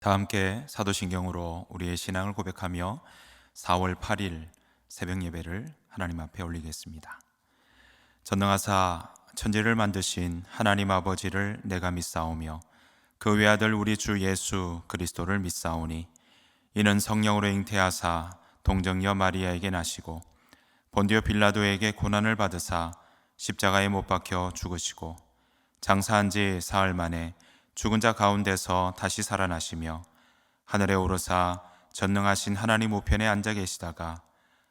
다 함께 사도신경으로 우리의 신앙을 고백하며 4월 8일 새벽 예배를 하나님 앞에 올리겠습니다. 전능하사 천지를 만드신 하나님 아버지를 내가 믿사오며 그 외아들 우리 주 예수 그리스도를 믿사오니 이는 성령으로 잉태하사 동정녀 마리아에게 나시고 본디오 빌라도에게 고난을 받으사 십자가에 못 박혀 죽으시고 장사한 지 사흘 만에 죽은 자 가운데서 다시 살아나시며 하늘에 오르사 전능하신 하나님 우편에 앉아 계시다가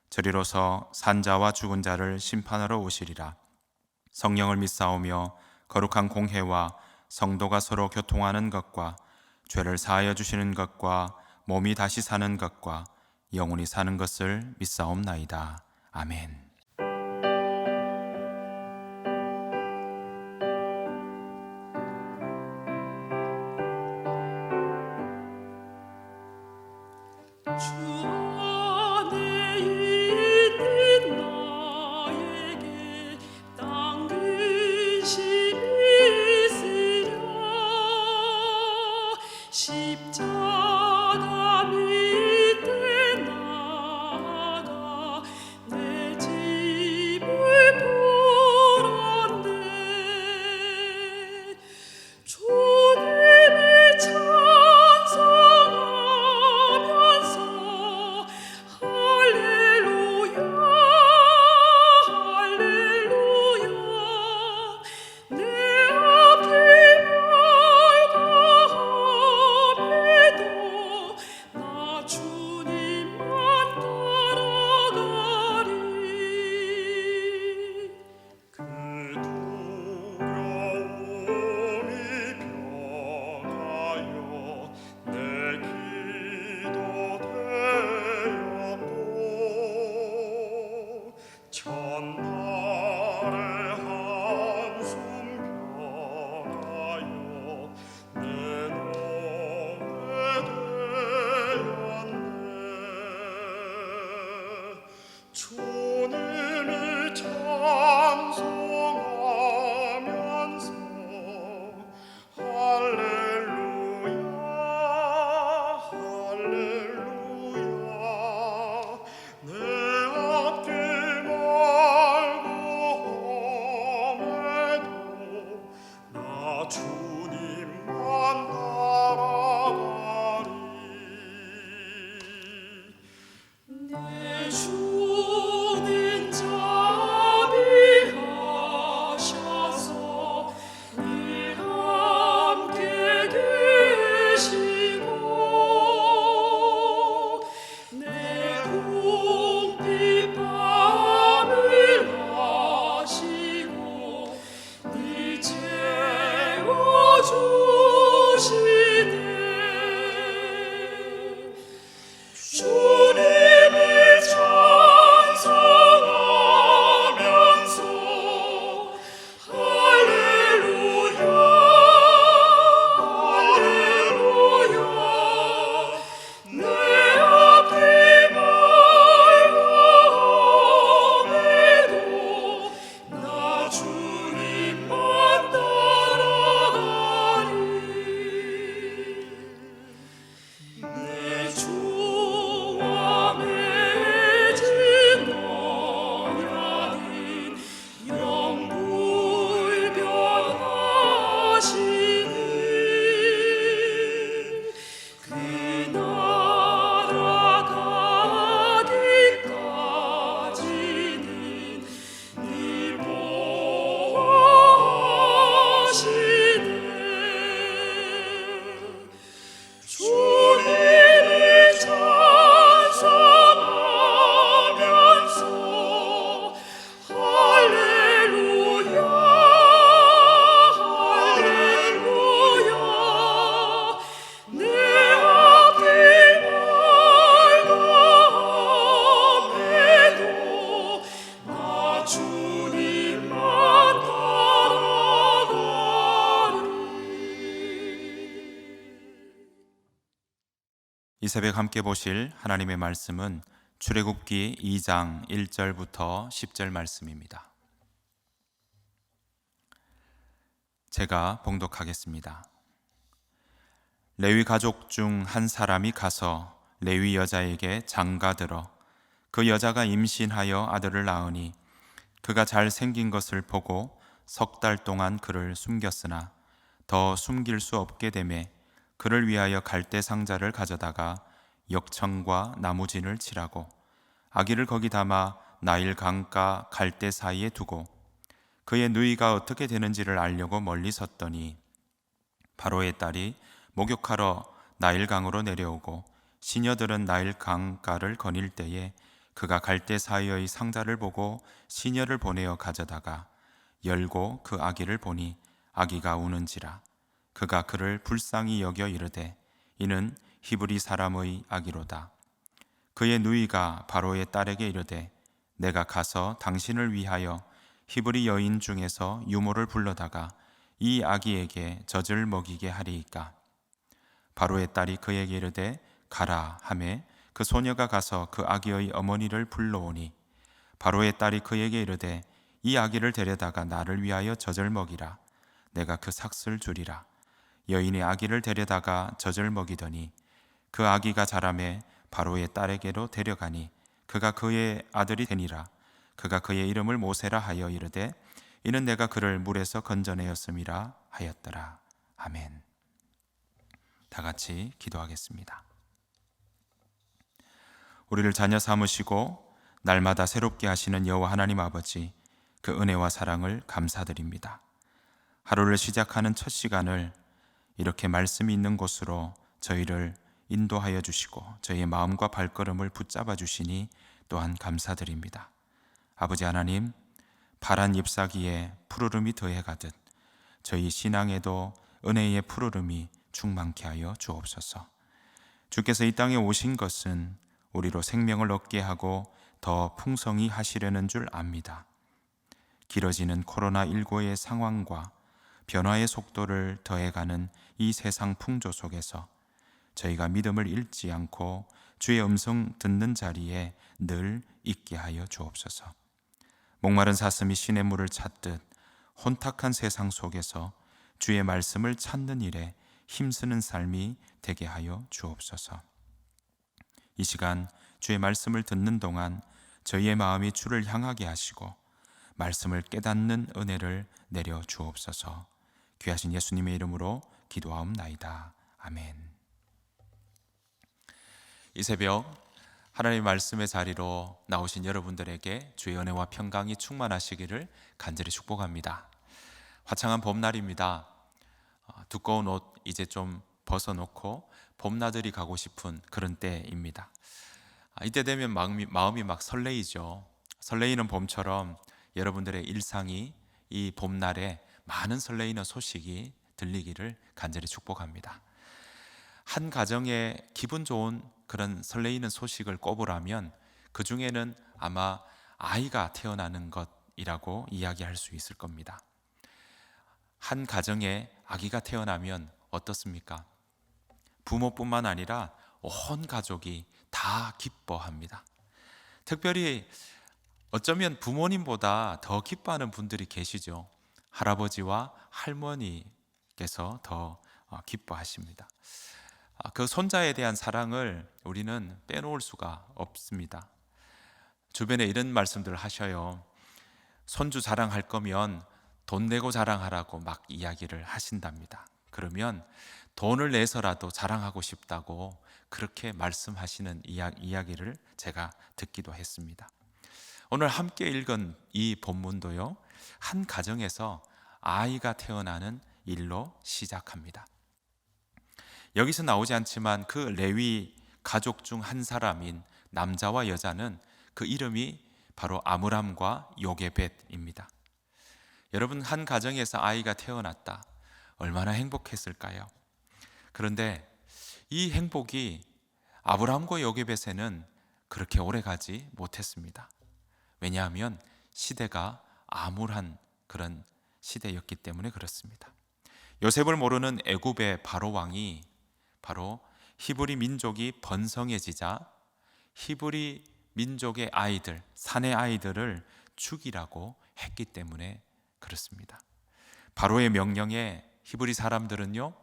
저리로서 산자와 죽은 자를 심판하러 오시리라. 성령을 믿사오며 거룩한 공회와 성도가 서로 교통하는 것과 죄를 사하여 주시는 것과 몸이 다시 사는 것과 영원히 사는 것을 믿사옵나이다. 아멘. 주 안에 있는 나에게 땅 근심이 있으랴. 십자가 밑에 나아가 내 집을 보란네. 주님을 찬송하면서 할렐루야 할렐루야. 내 앞길 멀다함에도 나 주님만 따라가리. 그 두려움이 변하여 내 기도 되었고 첫날의 한숨 변하여 내 노래 되었네. 주님을 찬송하면서 할렐루야 할렐루야. 내 앞길 멀고 험해도 나 주님만 따라가리. 내 주는 자비하셔서 늘 함께 계시고 내 궁핍함을 아시고 늘 채워주시네. 주님을 찬송하면서 할렐루야 할렐루야. 내 앞길 멀고 험해도 나 주님만 따라가리. 내 주와 맺은 언약은 영불변하시는 그 나라 가기까지는 늘 보호하시네. 주님을 찬송하면서 할렐루야 할렐루야. 내 앞길 멀고 험해도 나 주님만 따라가리. 이 새벽 함께 보실 하나님의 말씀은 출애굽기 2장 1절부터 10절 말씀입니다. 제가 봉독하겠습니다. 레위 가족 중 한 사람이 가서 레위 여자에게 장가들어 그 여자가 임신하여 아들을 낳으니 그가 잘 생긴 것을 보고 석 달 동안 그를 숨겼으나 더 숨길 수 없게 되매 그를 위하여 갈대 상자를 가져다가 역청과 나무진을 칠하고 아기를 거기 담아 나일 강가 갈대 사이에 두고 그의 누이가 어떻게 되는지를 알려고 멀리 섰더니 바로의 딸이 목욕하러 나일 강으로 내려오고 시녀들은 나일 강가를 거닐 때에 그가 갈대 사이의 상자를 보고 시녀를 보내어 가져다가 열고 그 아기를 보니 아기가 우는지라 그가 그를 불쌍히 여겨 이르되 이는 히브리 사람의 아기로다. 그의 누이가 바로의 딸에게 이르되 내가 가서 당신을 위하여 히브리 여인 중에서 유모를 불러다가 이 아기에게 젖을 먹이게 하리이까. 바로의 딸이 그에게 이르되 가라 하매 그 소녀가 가서 그 아기의 어머니를 불러오니 바로의 딸이 그에게 이르되 이 아기를 데려다가 나를 위하여 젖을 먹이라. 내가 그 삭슬 주리라. 여인이 아기를 데려다가 젖을 먹이더니 그 아기가 자라매 바로의 딸에게로 데려가니 그가 그의 아들이 되니라. 그가 그의 이름을 모세라 하여 이르되 이는 내가 그를 물에서 건져내었음이라 하였더라. 아멘. 다 같이 기도하겠습니다. 우리를 자녀 삼으시고 날마다 새롭게 하시는 여호와 하나님 아버지, 그 은혜와 사랑을 감사드립니다. 하루를 시작하는 첫 시간을 이렇게 말씀이 있는 곳으로 저희를 인도하여 주시고 저희의 마음과 발걸음을 붙잡아 주시니 또한 감사드립니다. 아버지 하나님, 파란 잎사귀에 푸르름이 더해가듯 저희 신앙에도 은혜의 푸르름이 충만케 하여 주옵소서. 주께서 이 땅에 오신 것은 우리로 생명을 얻게 하고 더 풍성히 하시려는 줄 압니다. 길어지는 코로나19의 상황과 변화의 속도를 더해가는 이 세상 풍조 속에서 저희가 믿음을 잃지 않고 주의 음성 듣는 자리에 늘 있게 하여 주옵소서. 목마른 사슴이 시냇물을 찾듯 혼탁한 세상 속에서 주의 말씀을 찾는 일에 힘쓰는 삶이 되게 하여 주옵소서. 이 시간 주의 말씀을 듣는 동안 저희의 마음이 주를 향하게 하시고 말씀을 깨닫는 은혜를 내려 주옵소서. 귀하신 예수님의 이름으로 기도하옵나이다. 아멘. 이 새벽 하나님의 말씀의 자리로 나오신 여러분들에게 주의 은혜와 평강이 충만하시기를 간절히 축복합니다. 화창한 봄날입니다. 두꺼운 옷 이제 좀 벗어놓고 봄나들이 가고 싶은 그런 때입니다. 이때 되면 마음이 막 설레이죠. 설레이는 봄처럼 여러분들의 일상이 이 봄날에 많은 설레이는 소식이 들리기를 간절히 축복합니다. 한 가정에 기분 좋은 그런 설레이는 소식을 꼽으라면 그 중에는 아마 아이가 태어나는 것이라고 이야기할 수 있을 겁니다. 한 가정에 아기가 태어나면 어떻습니까? 부모뿐만 아니라 온 가족이 다 기뻐합니다. 특별히 어쩌면 부모님보다 더 기뻐하는 분들이 계시죠. 할아버지와 할머니께서 더 기뻐하십니다. 그 손자에 대한 사랑을 우리는 빼놓을 수가 없습니다. 주변에 이런 말씀들을 하셔요. 손주 자랑할 거면 돈 내고 자랑하라고 막 이야기를 하신답니다. 그러면 돈을 내서라도 자랑하고 싶다고 그렇게 말씀하시는 이야기를 제가 듣기도 했습니다. 오늘 함께 읽은 이 본문도요, 한 가정에서 아이가 태어나는 일로 시작합니다. 여기서 나오지 않지만 그 레위 가족 중 한 사람인 남자와 여자는 그 이름이 바로 아므람과 요게벳입니다. 여러분, 한 가정에서 아이가 태어났다. 얼마나 행복했을까요? 그런데 이 행복이 아브람과 요게벳에는 그렇게 오래가지 못했습니다. 왜냐하면 시대가 암울한 그런 시대였기 때문에 그렇습니다. 요셉을 모르는 애굽의 바로 왕이 바로 히브리 민족이 번성해지자 히브리 민족의 아이들, 산의 아이들을 죽이라고 했기 때문에 그렇습니다. 바로의 명령에 히브리 사람들은요,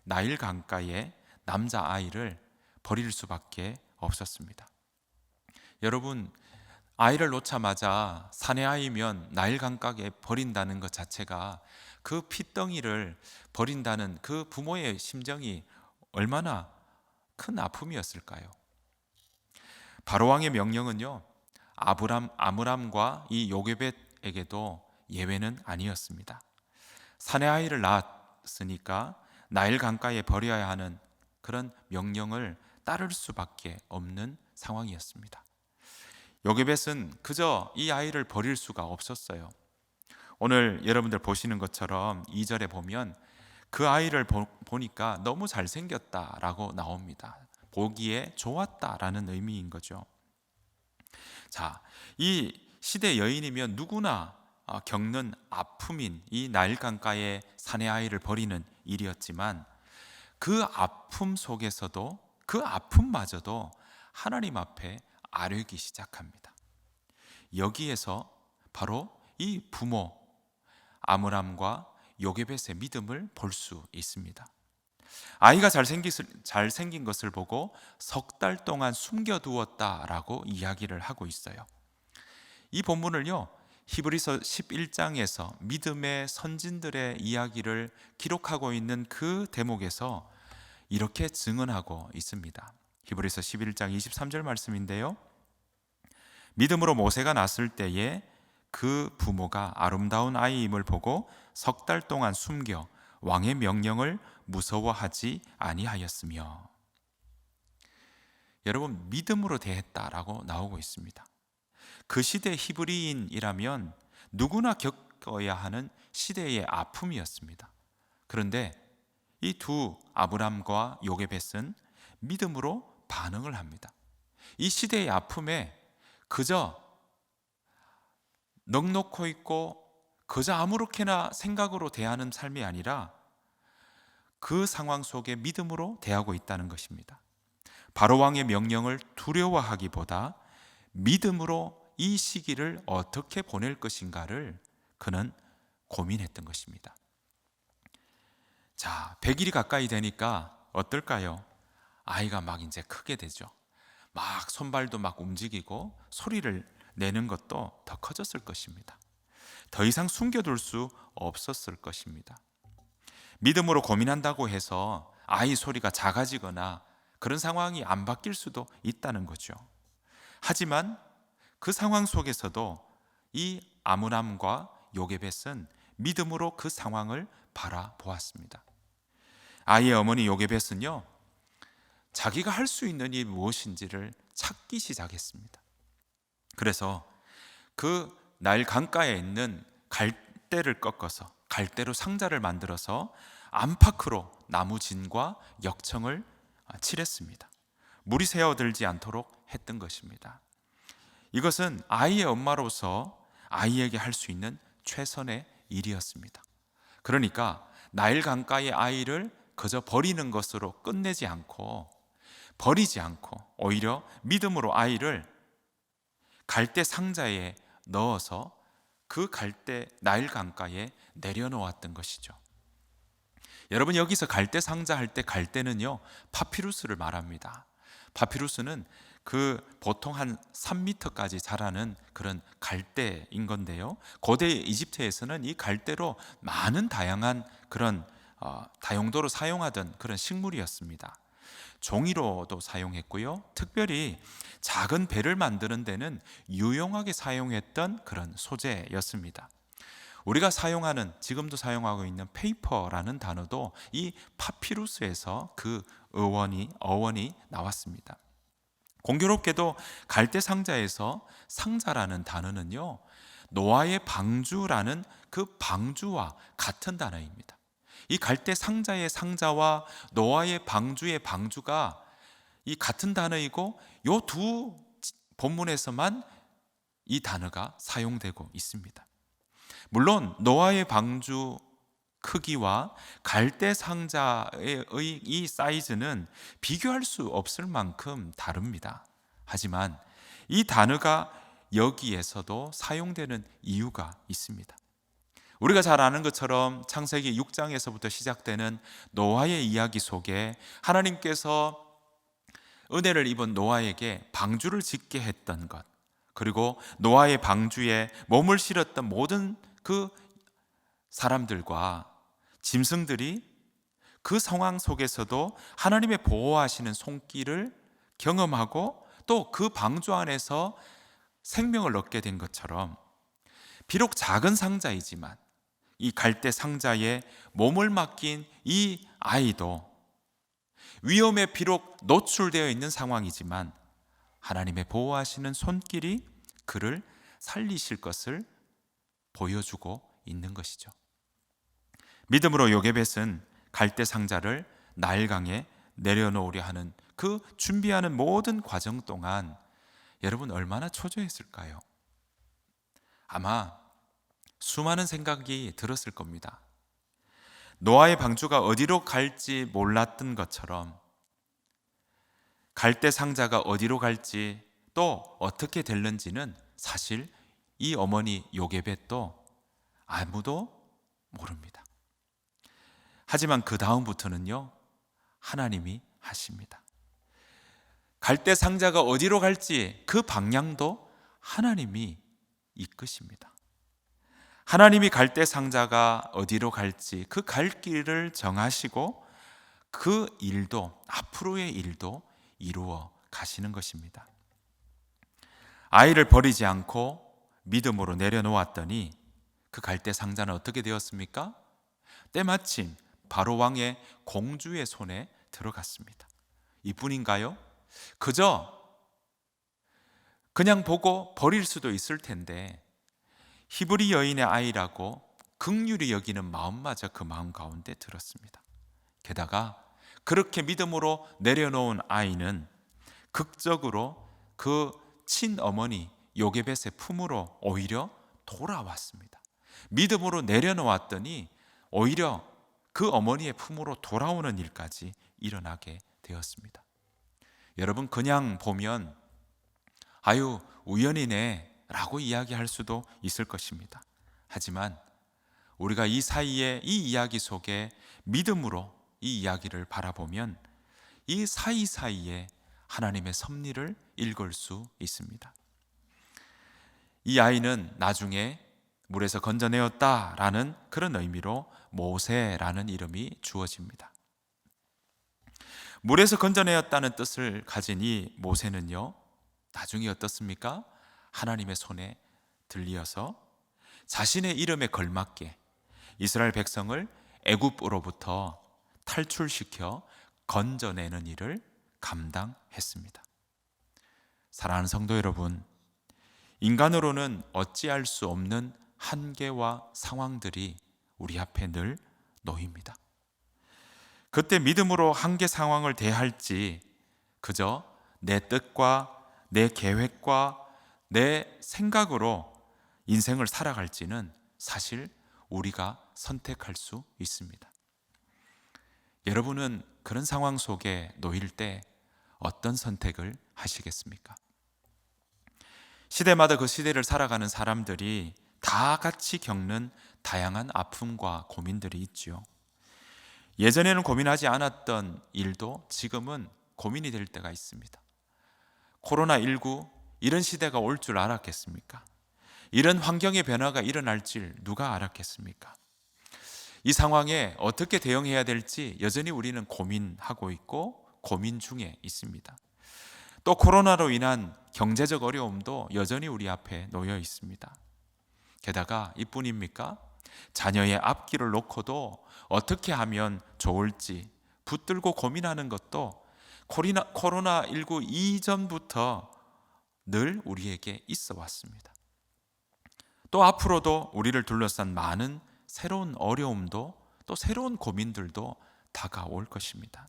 나일 강가에 남자아이를 버릴 수밖에 없었습니다. 여러분, 아이를 놓자마자 사내아이면 나일 감각에 버린다는 것 자체가, 그 피덩이를 버린다는 그 부모의 심정이 얼마나 큰 아픔이었을까요? 바로왕의 명령은요, 아므람과 이 요게벳에게도 예외는 아니었습니다. 사내아이를 낳았으니까 나일 강가에 버려야 하는 그런 명령을 따를 수밖에 없는 상황이었습니다. 요게벳은 그저 이 아이를 버릴 수가 없었어요. 오늘 여러분들 보시는 것처럼 2절에 보면 그 아이를 보니까 너무 잘생겼다라고 나옵니다. 보기에 좋았다라는 의미인 거죠. 자, 이 시대 여인이면 누구나 겪는 아픔인 이 나일 강가에 사내 아이를 버리는 일이었지만, 그 아픔 속에서도, 그 아픔마저도 하나님 앞에 아뢰기 시작합니다. 여기에서 바로 이 부모 아므람과 요게벳의 믿음을 볼 수 있습니다. 아이가 잘생긴 것을 보고 석 달 동안 숨겨두었다라고 이야기를 하고 있어요. 이 본문을요, 히브리서 11장에서 믿음의 선진들의 이야기를 기록하고 있는 그 대목에서 이렇게 증언하고 있습니다. 히브리서 11장 23절 말씀인데요, 믿음으로 모세가 낳았을 때에 그 부모가 아름다운 아이임을 보고 석 달 동안 숨겨 왕의 명령을 무서워하지 아니하였으며. 여러분, 믿음으로 대했다라고 나오고 있습니다. 그 시대 히브리인이라면 누구나 겪어야 하는 시대의 아픔이었습니다. 그런데 이 두 아브람과 요게벳은 믿음으로 반응을 합니다. 이 시대의 아픔에 그저 넋놓고 있고 그저 아무렇게나 생각으로 대하는 삶이 아니라 그 상황 속에 믿음으로 대하고 있다는 것입니다. 바로왕의 명령을 두려워하기보다 믿음으로 이 시기를 어떻게 보낼 것인가를 그는 고민했던 것입니다. 자, 100일이 가까이 되니까 어떨까요? 아이가 막 이제 크게 되죠. 막 손발도 막 움직이고 소리를 내는 것도 더 커졌을 것입니다. 더 이상 숨겨둘 수 없었을 것입니다. 믿음으로 고민한다고 해서 아이 소리가 작아지거나 그런 상황이 안 바뀔 수도 있다는 거죠. 하지만 그 상황 속에서도 이 아므람과 요게벳은 믿음으로 그 상황을 바라보았습니다. 아이의 어머니 요게벳은요, 자기가 할 수 있는 일이 무엇인지를 찾기 시작했습니다. 그래서 그 나일 강가에 있는 갈대를 꺾어서 갈대로 상자를 만들어서 안팎으로 나무진과 역청을 칠했습니다. 물이 새어들지 않도록 했던 것입니다. 이것은 아이의 엄마로서 아이에게 할 수 있는 최선의 일이었습니다. 그러니까 나일 강가의 아이를 그저 버리는 것으로 끝내지 않고, 버리지 않고 오히려 믿음으로 아이를 갈대 상자에 넣어서 그 갈대 나일 강가에 내려놓았던 것이죠. 여러분, 여기서 갈대 상자 할 때 갈대는요, 파피루스를 말합니다. 파피루스는 그 보통 한 3m까지 자라는 그런 갈대인 건데요, 고대 이집트에서는 이 갈대로 많은 다양한 그런 다용도로 사용하던 그런 식물이었습니다. 종이로도 사용했고요, 특별히 작은 배를 만드는 데는 유용하게 사용했던 그런 소재였습니다. 우리가 사용하는, 지금도 사용하고 있는 페이퍼라는 단어도 이 파피루스에서 그 어원이 나왔습니다. 공교롭게도 갈대 상자에서 상자라는 단어는요, 노아의 방주라는 그 방주와 같은 단어입니다. 이 갈대 상자의 상자와 노아의 방주의 방주가 이 같은 단어이고, 이 두 본문에서만 이 단어가 사용되고 있습니다. 물론 노아의 방주 크기와 갈대 상자의 이 사이즈는 비교할 수 없을 만큼 다릅니다. 하지만 이 단어가 여기에서도 사용되는 이유가 있습니다. 우리가 잘 아는 것처럼 창세기 6장에서부터 시작되는 노아의 이야기 속에 하나님께서 은혜를 입은 노아에게 방주를 짓게 했던 것, 그리고 노아의 방주에 몸을 실었던 모든 그 사람들과 짐승들이 그 상황 속에서도 하나님의 보호하시는 손길을 경험하고 또 그 방주 안에서 생명을 얻게 된 것처럼, 비록 작은 상자이지만 이 갈대 상자에 몸을 맡긴 이 아이도 위험에 비록 노출되어 있는 상황이지만 하나님의 보호하시는 손길이 그를 살리실 것을 보여주고 있는 것이죠. 믿음으로 요게벳은 갈대 상자를 나일강에 내려놓으려 하는 그 준비하는 모든 과정 동안 여러분 얼마나 초조했을까요? 아마 수많은 생각이 들었을 겁니다. 노아의 방주가 어디로 갈지 몰랐던 것처럼 갈대 상자가 어디로 갈지 또 어떻게 될는지는 사실 이 어머니 요게벳도 아무도 모릅니다. 하지만 그 다음부터는요, 하나님이 하십니다. 갈대 상자가 어디로 갈지 그 방향도 하나님이 이끄십니다. 하나님이 갈대 상자가 어디로 갈지 그 갈 길을 정하시고 그 일도, 앞으로의 일도 이루어 가시는 것입니다. 아이를 버리지 않고 믿음으로 내려놓았더니 그 갈대 상자는 어떻게 되었습니까? 때마침 바로 왕의 공주의 손에 들어갔습니다. 이뿐인가요? 그저 그냥 보고 버릴 수도 있을 텐데 히브리 여인의 아이라고 긍휼히 여기는 마음마저 그 마음 가운데 들었습니다. 게다가 그렇게 믿음으로 내려놓은 아이는 극적으로 그 친어머니 요게벳의 품으로 오히려 돌아왔습니다. 믿음으로 내려놓았더니 오히려 그 어머니의 품으로 돌아오는 일까지 일어나게 되었습니다. 여러분, 그냥 보면 아유 우연이네 라고 이야기할 수도 있을 것입니다. 하지만 우리가 이 사이에, 이 이야기 속에 믿음으로 이 이야기를 바라보면 이 사이사이에 하나님의 섭리를 읽을 수 있습니다. 이 아이는 나중에 물에서 건져내었다라는 그런 의미로 모세라는 이름이 주어집니다. 물에서 건져내었다는 뜻을 가진 이 모세는요, 나중에 어떻습니까? 하나님의 손에 들리어서 자신의 이름에 걸맞게 이스라엘 백성을 애굽으로부터 탈출시켜 건져내는 일을 감당했습니다. 사랑하는 성도 여러분, 인간으로는 어찌할 수 없는 한계와 상황들이 우리 앞에 늘 놓입니다. 그때 믿음으로 한계 상황을 대할지 그저 내 뜻과 내 계획과 내 생각으로 인생을 살아갈지는 사실 우리가 선택할 수 있습니다. 여러분은 그런 상황 속에 놓일 때 어떤 선택을 하시겠습니까? 시대마다 그 시대를 살아가는 사람들이 다 같이 겪는 다양한 아픔과 고민들이 있지요. 예전에는 고민하지 않았던 일도 지금은 고민이 될 때가 있습니다. 코로나19 이런 시대가 올 줄 알았겠습니까? 이런 환경의 변화가 일어날 줄 누가 알았겠습니까? 이 상황에 어떻게 대응해야 될지 여전히 우리는 고민하고 있고 고민 중에 있습니다. 또 코로나로 인한 경제적 어려움도 여전히 우리 앞에 놓여 있습니다. 게다가 이뿐입니까? 자녀의 앞길을 놓고도 어떻게 하면 좋을지 붙들고 고민하는 것도 코로나19 이전부터 늘 우리에게 있어 왔습니다. 또 앞으로도 우리를 둘러싼 많은 새로운 어려움도 또 새로운 고민들도 다가올 것입니다.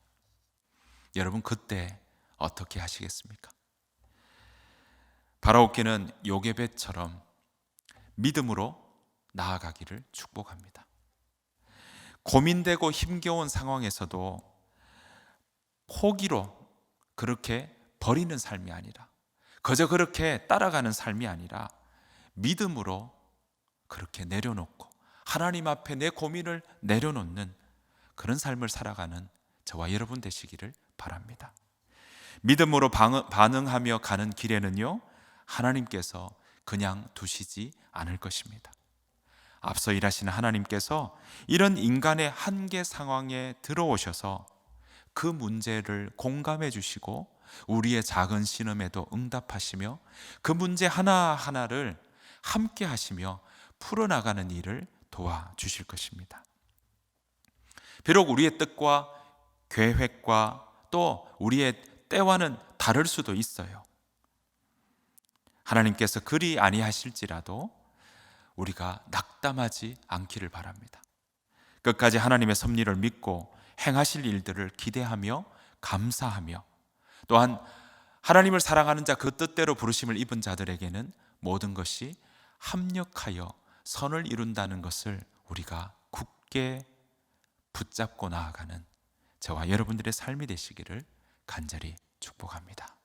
여러분, 그때 어떻게 하시겠습니까? 바라옵기는 요게벳처럼 믿음으로 나아가기를 축복합니다. 고민되고 힘겨운 상황에서도 포기로 그렇게 버리는 삶이 아니라, 그저 그렇게 따라가는 삶이 아니라 믿음으로 그렇게 내려놓고 하나님 앞에 내 고민을 내려놓는 그런 삶을 살아가는 저와 여러분 되시기를 바랍니다. 믿음으로 반응하며 가는 길에는요, 하나님께서 그냥 두시지 않을 것입니다. 앞서 일하시는 하나님께서 이런 인간의 한계 상황에 들어오셔서 그 문제를 공감해 주시고 우리의 작은 신음에도 응답하시며 그 문제 하나하나를 함께 하시며 풀어나가는 일을 도와주실 것입니다. 비록 우리의 뜻과 계획과 또 우리의 때와는 다를 수도 있어요. 하나님께서 그리 아니하실지라도 우리가 낙담하지 않기를 바랍니다. 끝까지 하나님의 섭리를 믿고 행하실 일들을 기대하며 감사하며, 또한 하나님을 사랑하는 자, 그 뜻대로 부르심을 입은 자들에게는 모든 것이 합력하여 선을 이룬다는 것을 우리가 굳게 붙잡고 나아가는 저와 여러분들의 삶이 되시기를 간절히 축복합니다.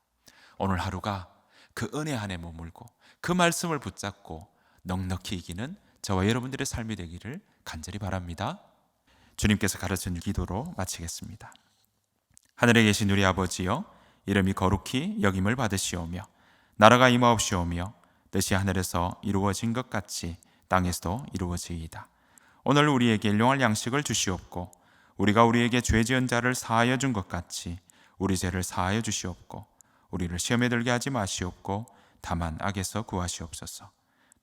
오늘 하루가 그 은혜 안에 머물고 그 말씀을 붙잡고 넉넉히 이기는 저와 여러분들의 삶이 되기를 간절히 바랍니다. 주님께서 가르쳐준 기도로 마치겠습니다. 하늘에 계신 우리 아버지여, 이름이 거룩히 여김을 받으시오며 나라가 임하옵시오며 뜻이 하늘에서 이루어진 것 같이 땅에서도 이루어지이다. 오늘 우리에게 일용할 양식을 주시옵고 우리가 우리에게 죄 지은 자를 사하여 준 것 같이 우리 죄를 사하여 주시옵고 우리를 시험에 들게 하지 마시옵고 다만 악에서 구하시옵소서.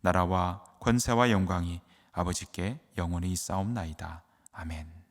나라와 권세와 영광이 아버지께 영원히 있사옵나이다. 아멘.